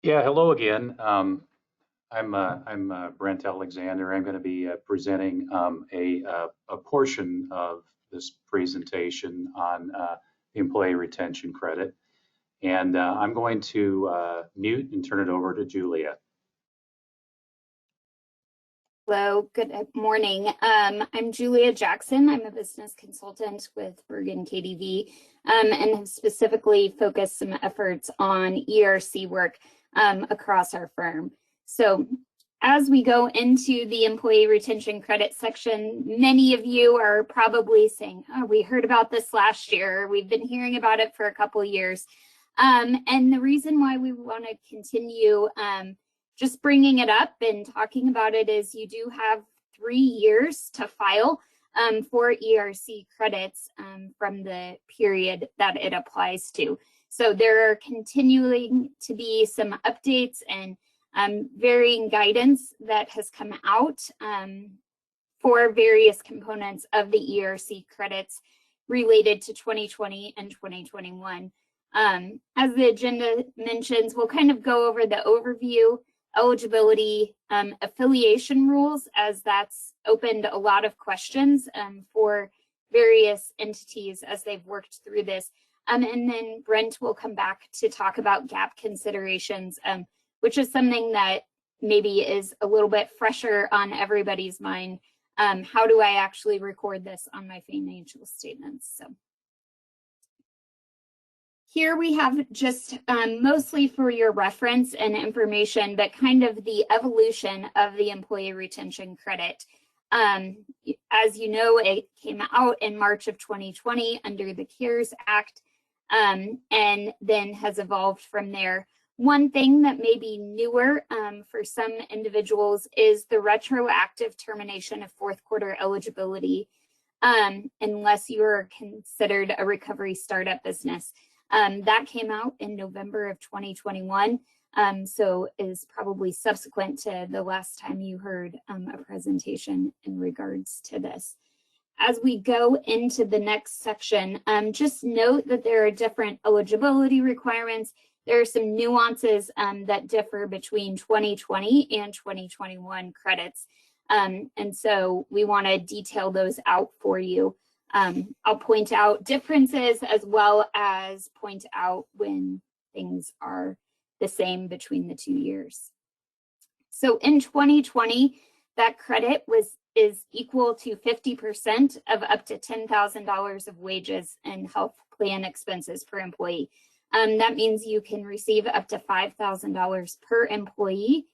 Yeah, hello again. I'm Brent Alexander. I'm going to be presenting a portion of this presentation on the employee retention credit. And I'm going to mute and turn it over to Julia. Hello, good morning. I'm Julia Jackson. I'm a business consultant with Bergen KDV and have specifically focused some efforts on ERC work across our firm. So as we go into the employee retention credit section, many of you are probably saying, oh, we heard about this last year. We've been hearing about it for a couple of years. And the reason why we want to continue just bringing it up and talking about it is you do have 3 years to file for ERC credits from the period that it applies to. So there are continuing to be some updates and varying guidance that has come out for various components of the ERC credits related to 2020 and 2021. As the agenda mentions, we'll kind of go over the overview, eligibility, affiliation rules, as that's opened a lot of questions for various entities as they've worked through this. And then Brent will come back to talk about gap considerations, which is something that maybe is a little bit fresher on everybody's mind. How do I actually record this on my financial statements? So here we have just mostly for your reference and information, but kind of the evolution of the employee retention credit. As you know, it came out in March of 2020 under the CARES Act and then has evolved from there. One thing that may be newer for some individuals is the retroactive termination of fourth quarter eligibility, unless you are considered a recovery startup business. That came out in November of 2021, so is probably subsequent to the last time you heard a presentation in regards to this. As we go into the next section, just note that there are different eligibility requirements. There are some nuances that differ between 2020 and 2021 credits, and so we want to detail those out for you. I'll point out differences as well as point out when things are the same between the 2 years. So in 2020, that credit is equal to 50% of up to $10,000 of wages and health plan expenses per employee. That means you can receive up to $5,000 per employee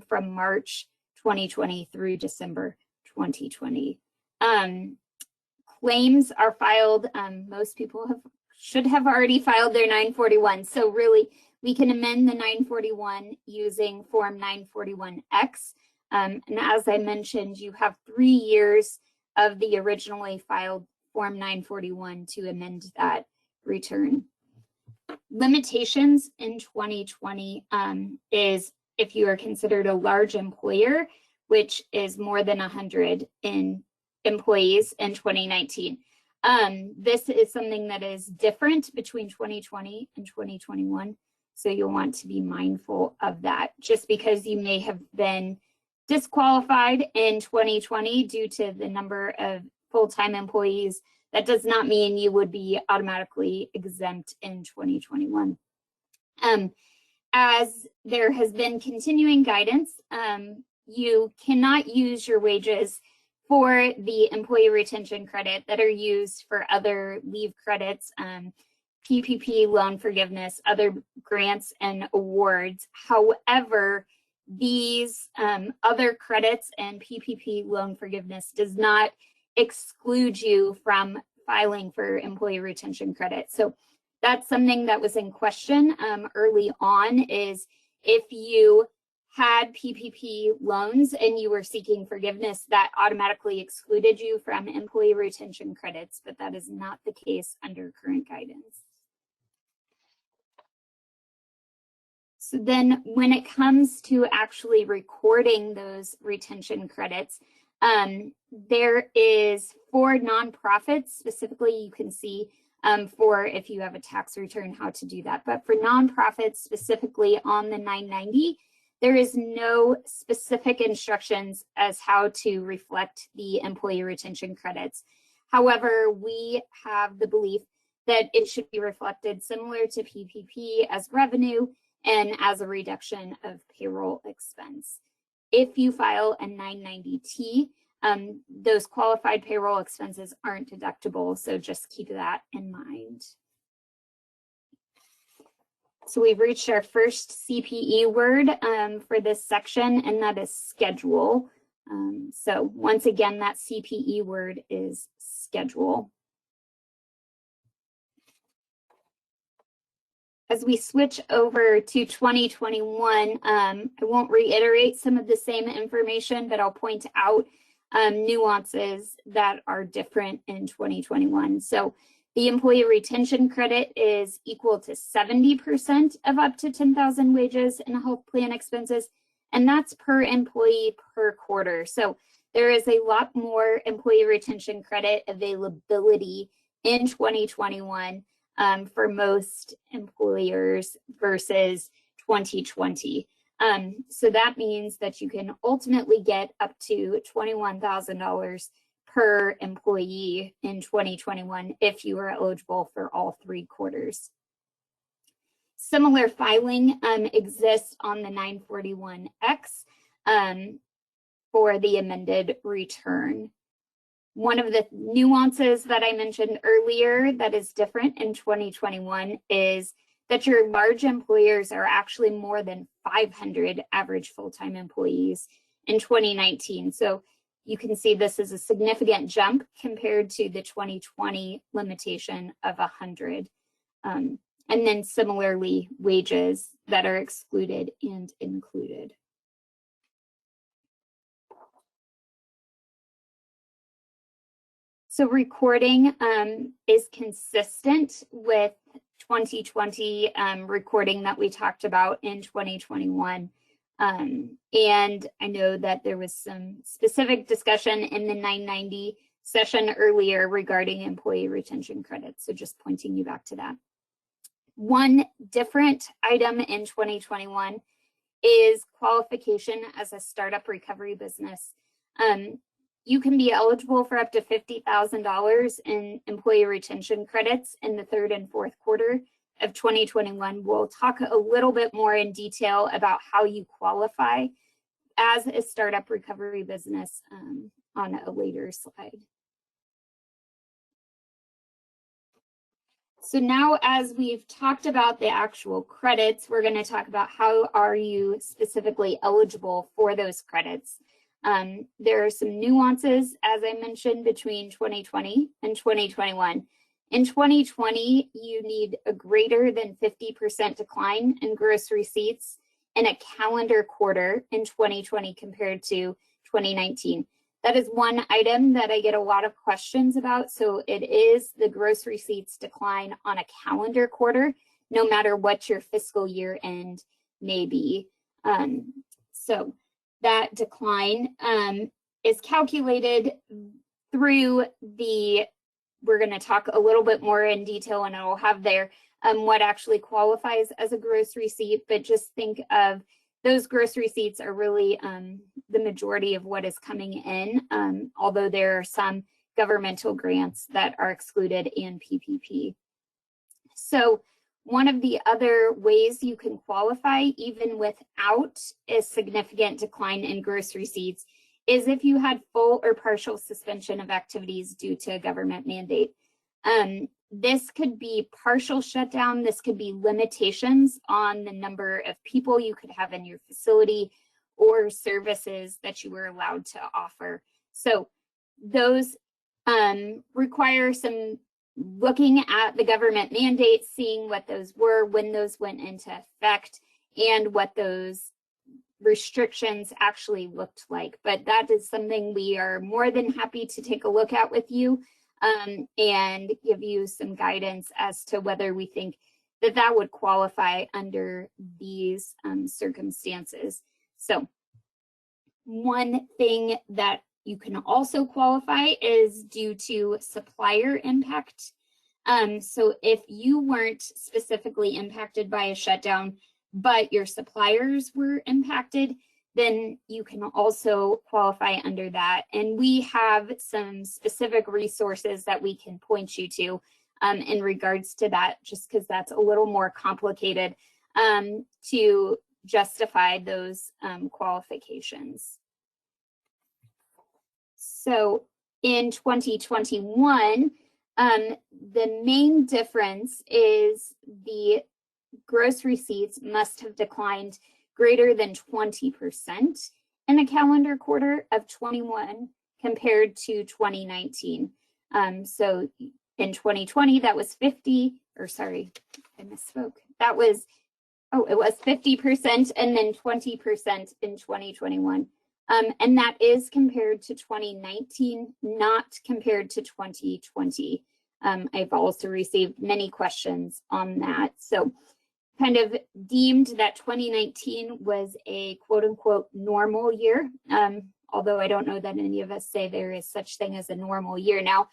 from March 2020 through December 2020. Claims are filed. Most people should have already filed their 941. So really, we can amend the 941 using Form 941X. And as I mentioned, you have 3 years of the originally filed Form 941 to amend that return. Limitations in 2020 is if you are considered a large employer, which is more than 100 in employees in 2019. This is something that is different between 2020 and 2021. So you'll want to be mindful of that. Just because you may have been disqualified in 2020 due to the number of full-time employees, that does not mean you would be automatically exempt in 2021. As there has been continuing guidance, you cannot use your wages for the employee retention credit that are used for other leave credits, PPP loan forgiveness, other grants and awards. However, these other credits and PPP loan forgiveness does not exclude you from filing for employee retention credit. So that's something that was in question early on, is if you had PPP loans and you were seeking forgiveness, that automatically excluded you from employee retention credits, but that is not the case under current guidance. So then when it comes to actually recording those retention credits, there is for nonprofits specifically, you can see for if you have a tax return, how to do that. But for nonprofits, specifically on the 990, there is no specific instructions as how to reflect the employee retention credits. However, we have the belief that it should be reflected similar to PPP as revenue and as a reduction of payroll expense. If you file a 990T, those qualified payroll expenses aren't deductible, so just keep that in mind. So we've reached our first CPE word for this section, and that is schedule. So once again, that CPE word is schedule. As we switch over to 2021, I won't reiterate some of the same information, but I'll point out nuances that are different in 2021. So the employee retention credit is equal to 70% of up to 10,000 wages and health plan expenses, and that's per employee per quarter. So there is a lot more employee retention credit availability in 2021 for most employers versus 2020. So that means that you can ultimately get up to $21,000 per employee in 2021 if you are eligible for all 3 quarters. Similar filing exists on the 941X for the amended return. One of the nuances that I mentioned earlier that is different in 2021 is that your large employers are actually more than 500 average full-time employees in 2019. So you can see this is a significant jump compared to the 2020 limitation of 100. And then similarly, wages that are excluded and included. So recording is consistent with 2020 recording that we talked about in 2021. And I know that there was some specific discussion in the 990 session earlier regarding employee retention credits. So just pointing you back to that. One different item in 2021 is qualification as a startup recovery business. You can be eligible for up to $50,000 in employee retention credits in the 3rd and 4th quarter of 2021. We'll talk a little bit more in detail about how you qualify as a startup recovery business on a later slide. So now, as we've talked about the actual credits, we're going to talk about how are you specifically eligible for those credits. There are some nuances, as I mentioned, between 2020 and 2021. In 2020, you need a greater than 50% decline in gross receipts in a calendar quarter in 2020 compared to 2019. That is one item that I get a lot of questions about. So it is the gross receipts decline on a calendar quarter, no matter what your fiscal year end may be. So that decline is calculated through the, we're going to talk a little bit more in detail, and I'll have there what actually qualifies as a gross receipt, but just think of those gross receipts are really the majority of what is coming in, although there are some governmental grants that are excluded and PPP. So one of the other ways you can qualify, even without a significant decline in gross receipts, is if you had full or partial suspension of activities due to a government mandate. This could be partial shutdown. This could be limitations on the number of people you could have in your facility or services that you were allowed to offer. So those require some looking at the government mandates, seeing what those were, when those went into effect, and what those restrictions actually looked like. But that is something we are more than happy to take a look at with you and give you some guidance as to whether we think that that would qualify under these circumstances. So one thing that you can also qualify is due to supplier impact. So if you weren't specifically impacted by a shutdown, but your suppliers were impacted, then you can also qualify under that. And we have some specific resources that we can point you to in regards to that, just because that's a little more complicated to justify those qualifications. So in 2021, the main difference is the gross receipts must have declined greater than 20% in a calendar quarter of 21 compared to 2019. So in 2020, that was 50, or sorry, I misspoke. That was, it was 50% and then 20% in 2021. And that is compared to 2019, not compared to 2020. I've also received many questions on that. So kind of deemed that 2019 was a quote unquote normal year, although I don't know that any of us say there is such thing as a normal year now,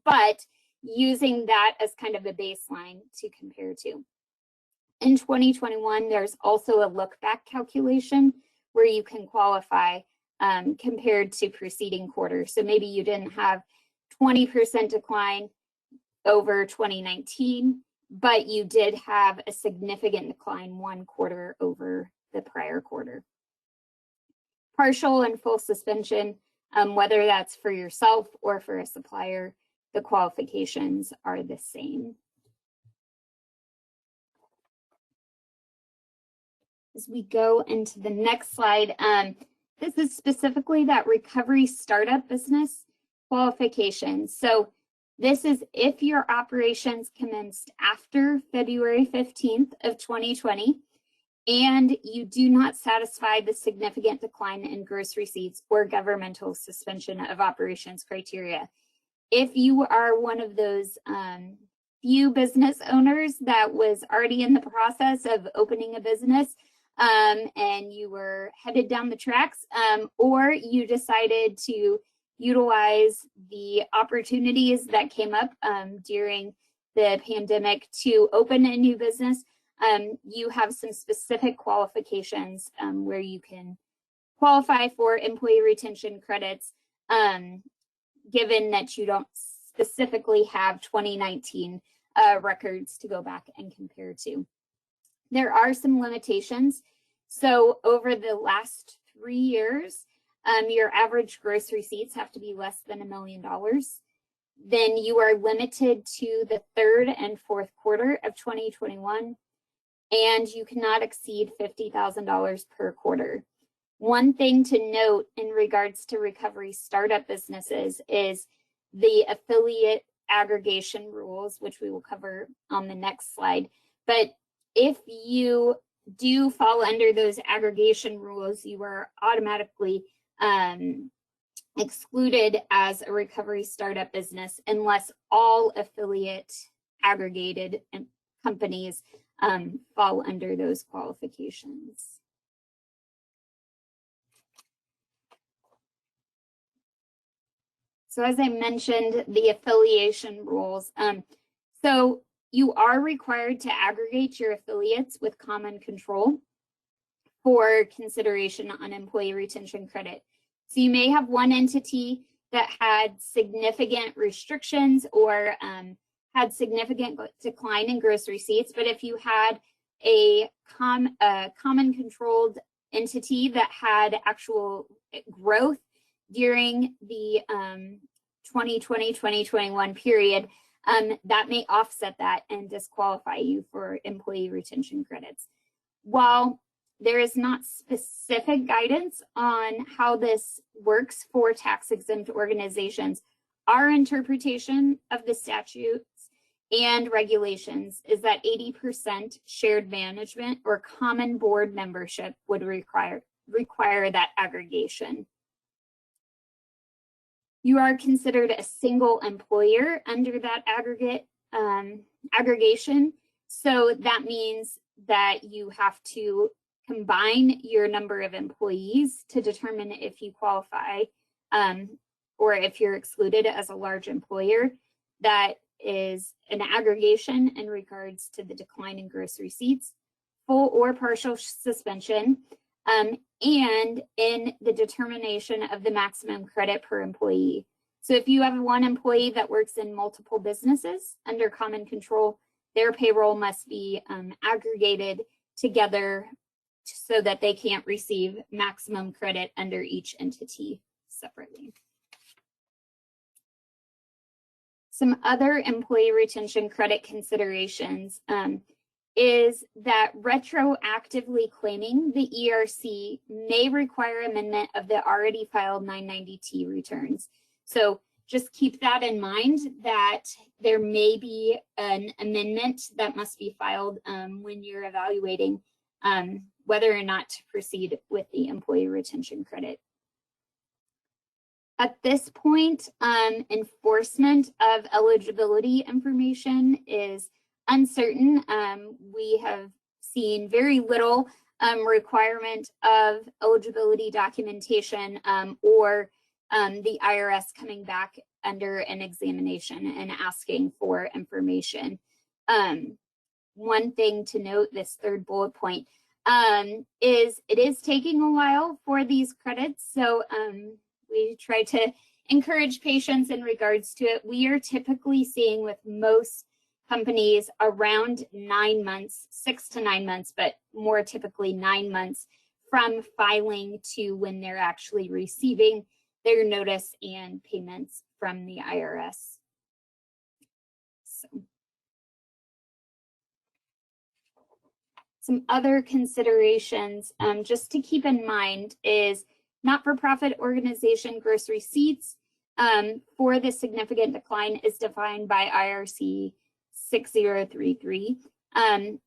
but using that as kind of a baseline to compare to. In 2021, there's also a look back calculation where you can qualify compared to preceding quarters. So maybe you didn't have 20% decline over 2019, but you did have a significant decline one quarter over the prior quarter. Partial and full suspension, whether that's for yourself or for a supplier, the qualifications are the same. As we go into the next slide, this is specifically that recovery startup business qualifications. So this is if your operations commenced after February 15th of 2020 and you do not satisfy the significant decline in gross receipts or governmental suspension of operations criteria. If you are one of those few business owners that was already in the process of opening a business and you were headed down the tracks, or you decided to utilize the opportunities that came up during the pandemic to open a new business, you have some specific qualifications where you can qualify for employee retention credits, given that you don't specifically have 2019 records to go back and compare to. There are some limitations. So over the last 3 years, your average gross receipts have to be less than $1 million. Then you are limited to the third and fourth quarter of 2021, and you cannot exceed $50,000 per quarter. One thing to note in regards to recovery startup businesses is the affiliate aggregation rules, which we will cover on the next slide. But if you do fall under those aggregation rules, you are automatically excluded as a recovery startup business unless all affiliate aggregated companies fall under those qualifications. So as I mentioned, the affiliation rules. So you are required to aggregate your affiliates with common control for consideration on employee retention credit. So you may have one entity that had significant restrictions or had significant decline in gross receipts, but if you had a common controlled entity that had actual growth during the 2020-2021 period, that may offset that and disqualify you for employee retention credits. While there is not specific guidance on how this works for tax-exempt organizations, our interpretation of the statutes and regulations is that 80% shared management or common board membership would require that aggregation. You are considered a single employer under that aggregation. So that means that you have to combine your number of employees to determine if you qualify or if you're excluded as a large employer. That is an aggregation in regards to the decline in gross receipts, full or partial suspension, and in the determination of the maximum credit per employee. So if you have one employee that works in multiple businesses under common control, their payroll must be aggregated together so that they can't receive maximum credit under each entity separately. Some other employee retention credit considerations is that retroactively claiming the ERC may require amendment of the already filed 990T returns. So just keep that in mind, that there may be an amendment that must be filed when you're evaluating whether or not to proceed with the employee retention credit. At this point, enforcement of eligibility information is uncertain. We have seen very little requirement of eligibility documentation or the IRS coming back under an examination and asking for information. One thing to note, this third bullet point, is it is taking a while for these credits. So we try to encourage patience in regards to it. We are typically seeing with most companies around 9 months, 6 to 9 months, but more typically 9 months from filing to when they're actually receiving their notice and payments from the IRS. So, some other considerations just to keep in mind is not-for-profit organization gross receipts for the significant decline is defined by IRC 6033, and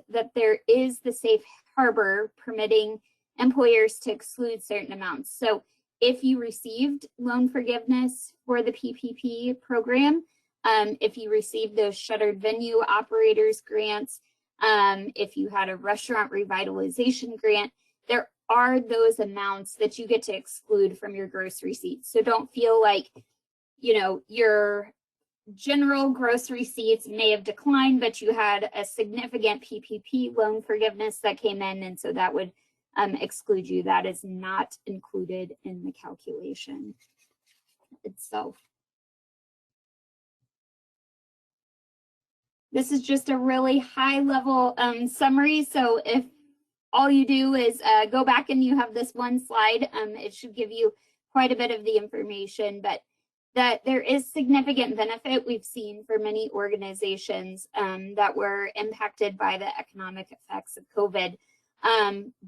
that there is the safe harbor permitting employers to exclude certain amounts. So if you received loan forgiveness for the PPP program, if you received those shuttered venue operators grants, if you had a restaurant revitalization grant, there are those amounts that you get to exclude from your gross receipts. So don't feel like, you know, your general gross receipts may have declined, but you had a significant PPP loan forgiveness that came in, and so that would exclude you. That is not included in the calculation itself. This is just a really high level summary. So if all you do is go back and you have this one slide, it should give you quite a bit of the information, but that there is significant benefit we've seen for many organizations that were impacted by the economic effects of COVID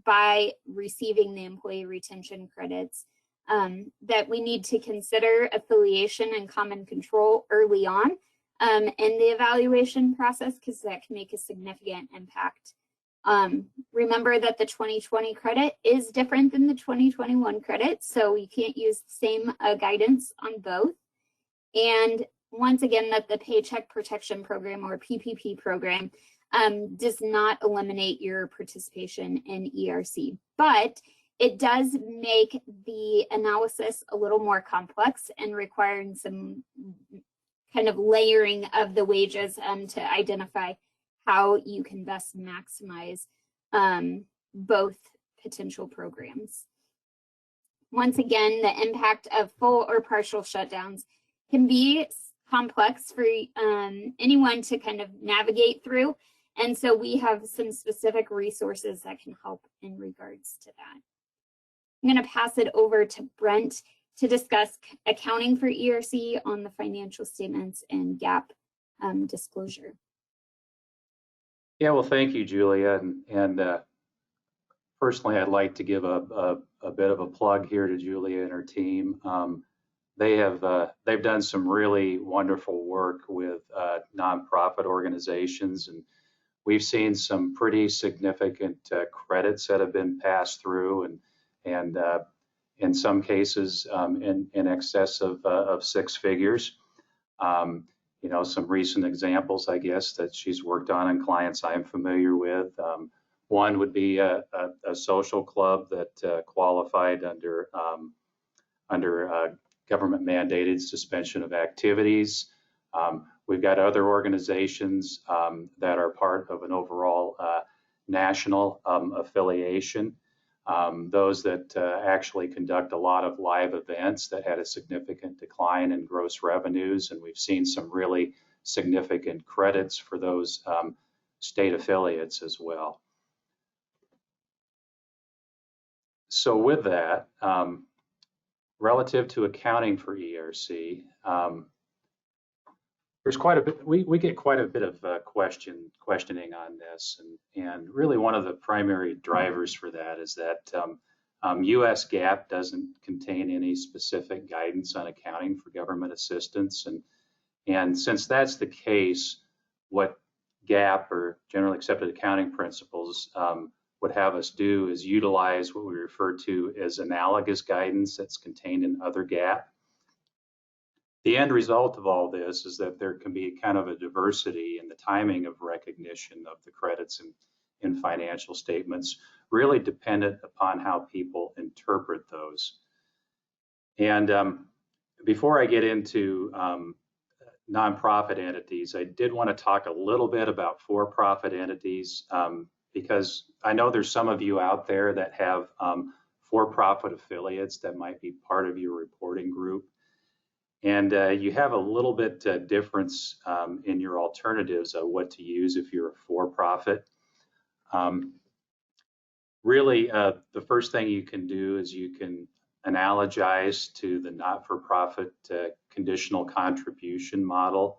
by receiving the employee retention credits, that we need to consider affiliation and common control early on in the evaluation process, because that can make a significant impact. Remember that the 2020 credit is different than the 2021 credit, so you can't use the same guidance on both. And once again, that the Paycheck Protection Program or PPP program does not eliminate your participation in ERC, but it does make the analysis a little more complex and requiring some kind of layering of the wages to identify how you can best maximize both potential programs. Once again, the impact of full or partial shutdowns can be complex for anyone to kind of navigate through. And so we have some specific resources that can help in regards to that. I'm going to pass it over to Brent to discuss accounting for ERC on the financial statements and GAAP disclosure. Yeah, well, thank you, Julia. And personally, I'd like to give a bit of a plug here to Julia and her team. They've done some really wonderful work with nonprofit organizations, and we've seen some pretty significant credits that have been passed through, and in some cases in excess of 6 figures. You know, some recent examples, I guess, that she's worked on and clients I'm familiar with. One would be a social club that qualified under government mandated suspension of activities. We've got other organizations that are part of an overall national affiliation. Those that actually conduct a lot of live events that had a significant decline in gross revenues, and we've seen some really significant credits for those state affiliates as well. So with that, relative to accounting for ERC, there's quite a bit, we get quite a bit of questioning on this, and really one of the primary drivers for that is that US GAAP doesn't contain any specific guidance on accounting for government assistance, and since that's the case, what GAAP, or generally accepted accounting principles, would have us do is utilize what we refer to as analogous guidance that's contained in other GAAP. The end result of all this is that there can be kind of a diversity in the timing of recognition of the credits in financial statements, really dependent upon how people interpret those. And before I get into nonprofit entities, I did want to talk a little bit about for-profit entities, because I know there's some of you out there that have for-profit affiliates that might be part of your reporting group. And you have a little bit difference in your alternatives of what to use if you're a for-profit. Really, the first thing you can do is you can analogize to the not-for-profit conditional contribution model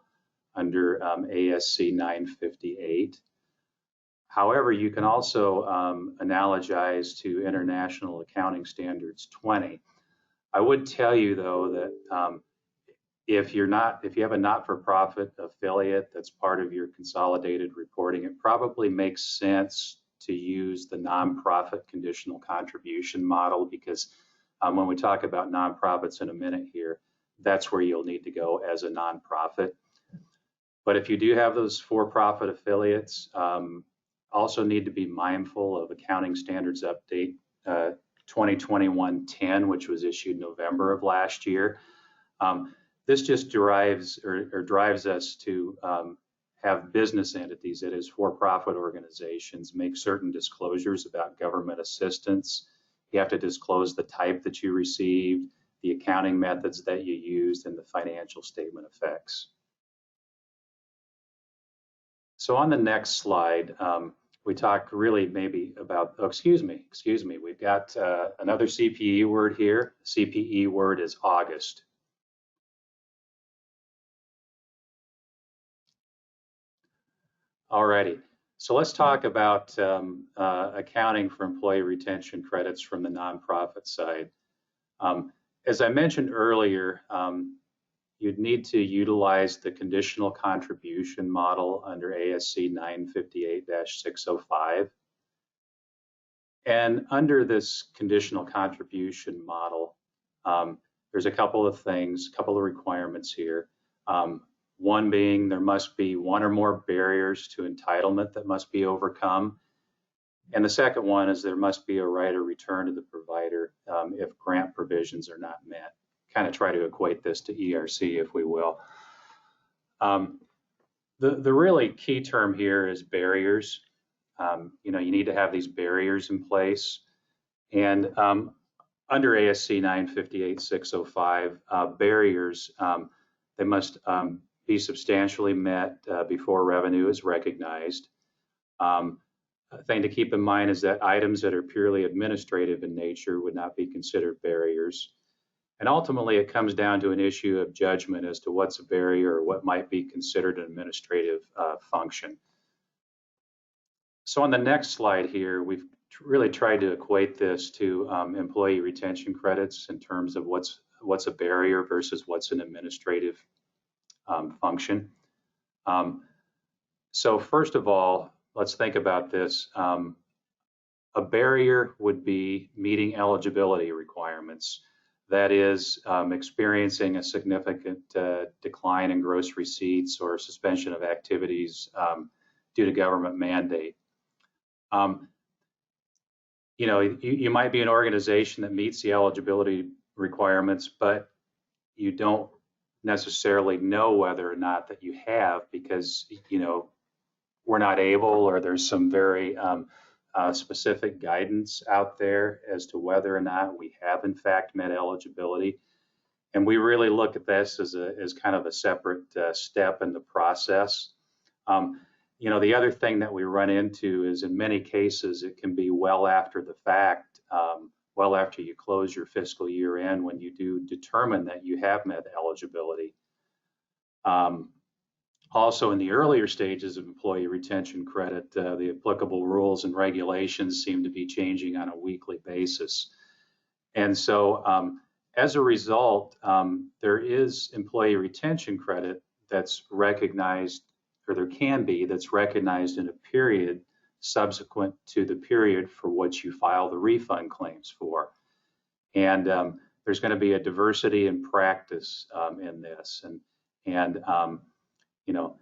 under ASC 958. However, you can also analogize to International Accounting Standards 20. I would tell you though that if you have a not-for-profit affiliate that's part of your consolidated reporting, it probably makes sense to use the nonprofit conditional contribution model, because when we talk about nonprofits in a minute here, that's where you'll need to go as a nonprofit. But if you do have those for-profit affiliates, also need to be mindful of Accounting Standards Update 2021-10, which was issued November of last year. This just drives us to have business entities, that is for-profit organizations, make certain disclosures about government assistance. You have to disclose the type that you received, the accounting methods that you used, and the financial statement effects. So on the next slide, we talk really maybe about, oh, excuse me, we've got another CPE word here. CPE word is August. Alrighty, so let's talk about accounting for employee retention credits from the nonprofit side. As I mentioned earlier, you'd need to utilize the conditional contribution model under ASC 958-605. And under this conditional contribution model, there's a couple of things, a couple of requirements here. One being there must be one or more barriers to entitlement that must be overcome. And the second one is there must be a right of return to the provider if grant provisions are not met. Kind of try to equate this to ERC, if we will. The really key term here is barriers. You know, you need to have these barriers in place. And under ASC 958-605, barriers, they must be substantially met before revenue is recognized. A thing to keep in mind is that items that are purely administrative in nature would not be considered barriers. And ultimately, it comes down to an issue of judgment as to what's a barrier or what might be considered an administrative function. So on the next slide here, we've really tried to equate this to employee retention credits in terms of what's a barrier versus what's an administrative function. So first of all, let's think about this. A barrier would be meeting eligibility requirements. That is, experiencing a significant decline in gross receipts or suspension of activities due to government mandate. You know, you might be an organization that meets the eligibility requirements, but you don't necessarily know whether or not that you have, because, you know, we're not able, or there's some very specific guidance out there as to whether or not we have in fact met eligibility. And we really look at this as kind of a separate step in the process. You know, the other thing that we run into is, in many cases, it can be well after the fact, well after you close your fiscal year end, when you do determine that you have met eligibility. Also, in the earlier stages of employee retention credit, the applicable rules and regulations seem to be changing on a weekly basis. And so as a result, there is employee retention credit that's recognized, or there can be, that's recognized in a period subsequent to the period for which you file the refund claims for. And there's going to be a diversity in practice in this. And you know,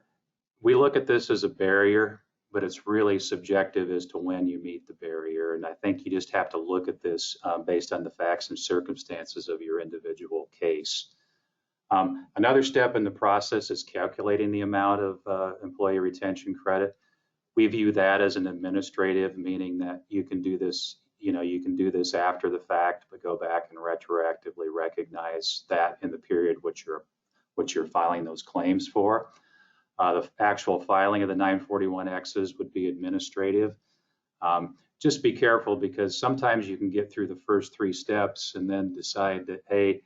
we look at this as a barrier, but it's really subjective as to when you meet the barrier. And I think you just have to look at this based on the facts and circumstances of your individual case. Another step in the process is calculating the amount of employee retention credit. We view that as an administrative, meaning that you can do this, you know, you can do this after the fact, but go back and retroactively recognize that in the period which you're filing those claims for. The actual filing of the 941Xs would be administrative. Just be careful, because sometimes you can get through the first 3 steps and then decide that, hey,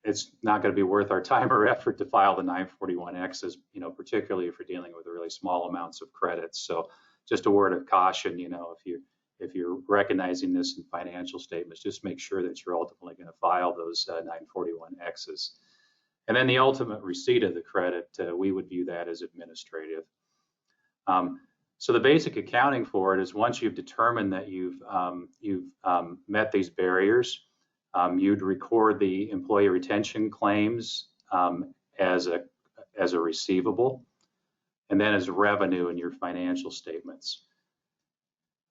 it's not going to be worth our time or effort to file the 941Xs, you know, particularly if you're dealing with really small amounts of credits. So just a word of caution, you know, if you're recognizing this in financial statements, just make sure that you're ultimately going to file those 941Xs. And then the ultimate receipt of the credit, we would view that as administrative. So the basic accounting for it is, once you've determined that you've met these barriers, you'd record the employee retention claims as a receivable, and then as revenue in your financial statements.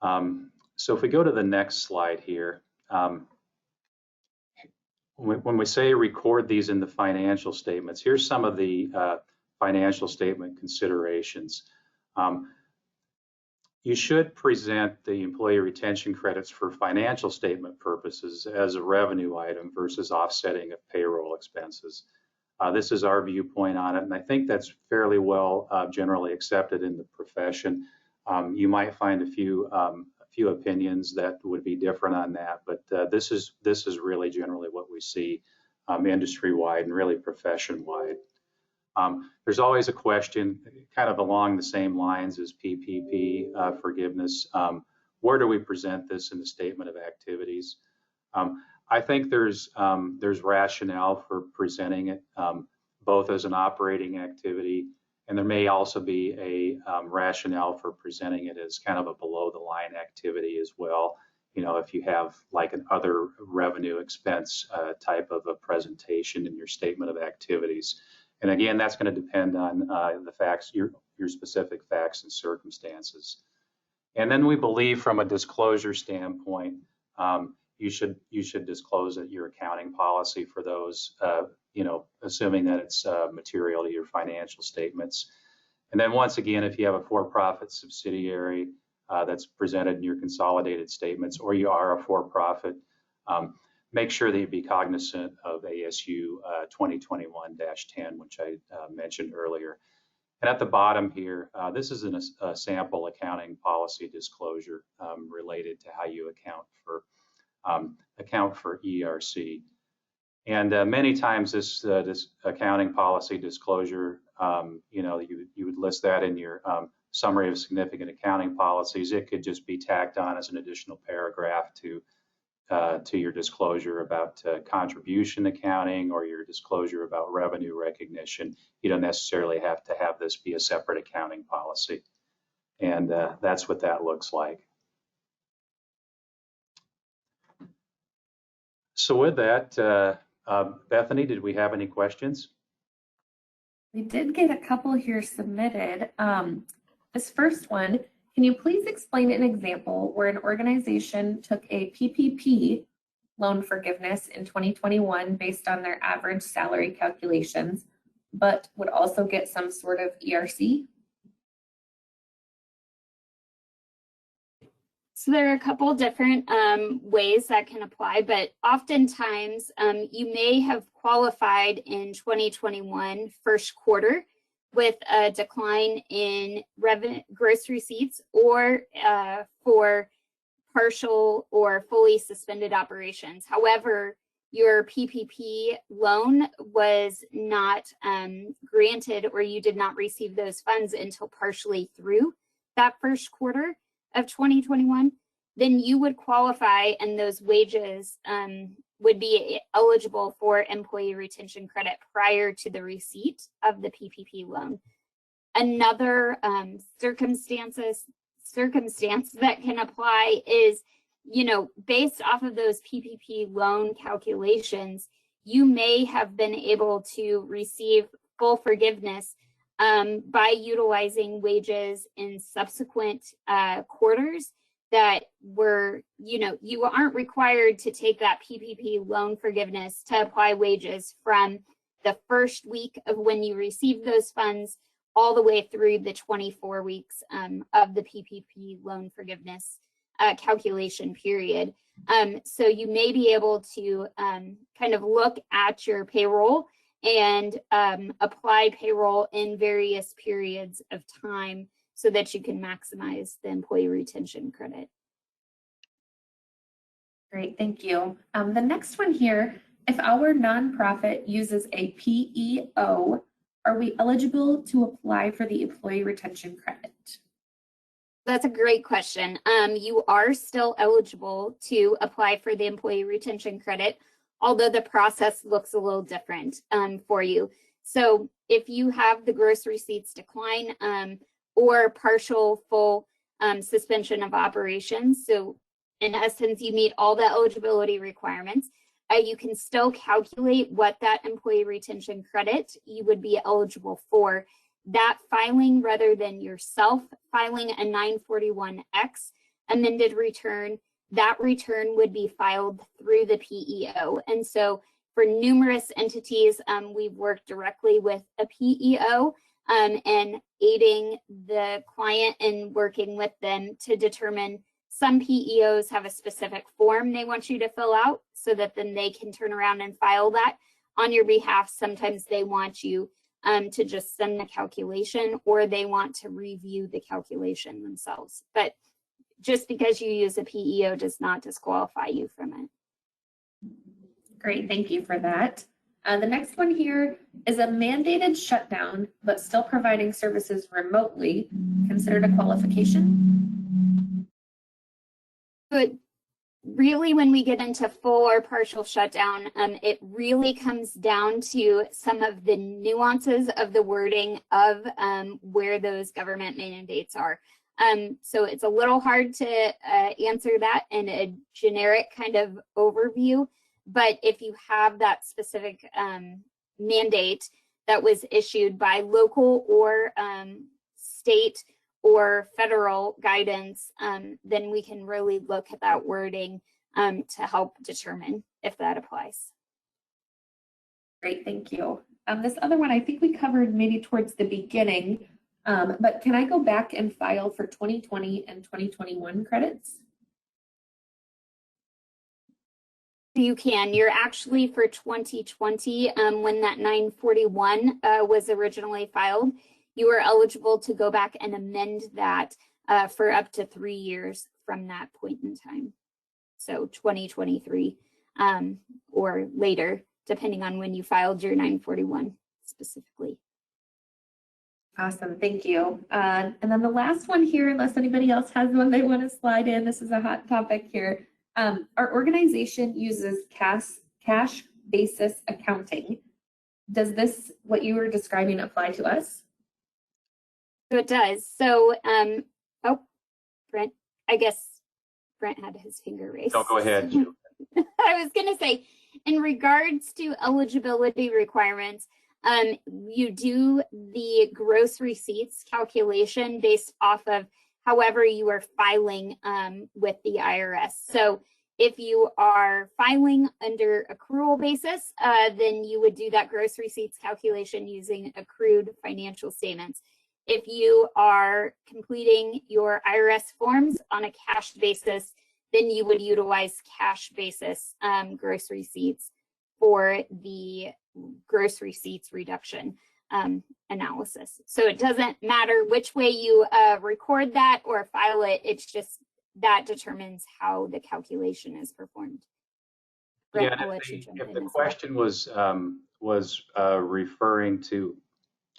So if we go to the next slide here, when we say record these in the financial statements, here's some of the financial statement considerations. You should present the employee retention credits for financial statement purposes as a revenue item versus offsetting of payroll expenses. This is our viewpoint on it, and I think that's fairly well generally accepted in the profession. You might find a few opinions that would be different on that, but this is really generally what we see industry-wide and really profession-wide. There's always a question kind of along the same lines as PPP forgiveness. Where do we present this in the statement of activities? I think there's rationale for presenting it both as an operating activity, and there may also be a rationale for presenting it as kind of a below-the-line activity as well. You know, if you have like an other revenue expense type of a presentation in your statement of activities. And again, that's going to depend on the facts, your specific facts and circumstances. And then we believe, from a disclosure standpoint, you should disclose your accounting policy for those, you know, assuming that it's material to your financial statements. And then once again, if you have a for-profit subsidiary that's presented in your consolidated statements, or you are a for-profit, make sure that you be cognizant of ASU 2021-10, which I mentioned earlier. And at the bottom here, this is a sample accounting policy disclosure related to how you account for ERC. And many times this accounting policy disclosure, you know, you would list that in your summary of significant accounting policies. It could just be tacked on as an additional paragraph to your disclosure about contribution accounting, or your disclosure about revenue recognition. You don't necessarily have to have this be a separate accounting policy. And that's what that looks like. So with that, Bethany, did we have any questions? We did get a couple here submitted. This first one, can you please explain an example where an organization took a PPP loan forgiveness in 2021 based on their average salary calculations, but would also get some sort of ERC? So there are a couple different ways that can apply, but oftentimes you may have qualified in 2021 first quarter with a decline in gross receipts or for partial or fully suspended operations. However, your PPP loan was not granted, or you did not receive those funds until partially through that first quarter of 2021, then you would qualify and those wages would be eligible for employee retention credit prior to the receipt of the PPP loan. Another circumstance that can apply is, based off of those PPP loan calculations, you may have been able to receive full forgiveness by utilizing wages in subsequent quarters that were, you aren't required to take that PPP loan forgiveness to apply wages from the first week of when you receive those funds all the way through the 24 weeks of the PPP loan forgiveness calculation period. So you may be able to kind of look at your payroll and apply payroll in various periods of time so that you can maximize the employee retention credit. Great, thank you. The next one here, if our nonprofit uses a PEO, are we eligible to apply for the employee retention credit? That's a great question. You are still eligible to apply for the employee retention credit, although the process looks a little different for you. So if you have the gross receipts decline or partial full suspension of operations, so in essence, you meet all the eligibility requirements, you can still calculate what that employee retention credit you would be eligible for. That filing, rather than yourself filing a 941X amended return, that return would be filed through the PEO. And so for numerous entities, we've worked directly with a PEO and aiding the client in working with them to determine. Some PEOs have a specific form they want you to fill out so that then they can turn around and file that on your behalf. Sometimes they want you to just send the calculation, or they want to review the calculation themselves. But just because you use a PEO does not disqualify you from it. Great, thank you for that. The next one here is a mandated shutdown, but still providing services remotely, considered a qualification? But really, when we get into full or partial shutdown, it really comes down to some of the nuances of the wording of where those government mandates are. So it's a little hard to answer that in a generic kind of overview, but if you have that specific mandate that was issued by local or state or federal guidance, then we can really look at that wording to help determine if that applies. Great, thank you. This other one, I think we covered maybe towards the beginning, but can I go back and file for 2020 and 2021 credits? You can. You're actually for 2020, when that 941 was originally filed, you were eligible to go back and amend that for up to 3 years from that point in time. So 2023 or later, depending on when you filed your 941 specifically. Awesome, thank you. And then the last one here, unless anybody else has one they want to slide in, this is a hot topic here. Our organization uses cash basis accounting. Does this, what you were describing, apply to us? So it does. So, oh, Brent, I guess Brent had his finger raised. No, go ahead. I was going to say, in regards to eligibility requirements, you do the gross receipts calculation based off of however you are filing with the IRS. So If you are filing under accrual basis, then you would do that gross receipts calculation using accrued financial statements. If you are completing your IRS forms on a cash basis, then you would utilize cash basis gross receipts for the gross receipts reduction analysis. So it doesn't matter which way you record that or file it, it's just that determines how the calculation is performed. Brent, Yeah, I'll let you jump if in the as well. question was referring to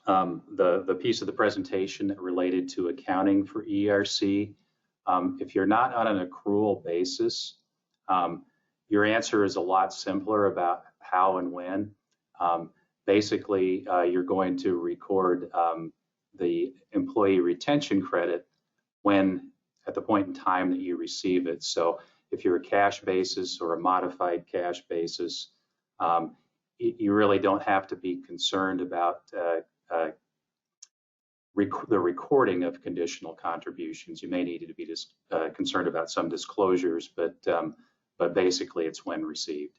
the piece of the presentation that related to accounting for ERC, if you're not on an accrual basis, your answer is a lot simpler about how and when. Basically, you're going to record the employee retention credit when at the point in time that you receive it. So if you're a cash basis or a modified cash basis, you really don't have to be concerned about the recording of conditional contributions. You may need to be concerned about some disclosures, but basically it's when received.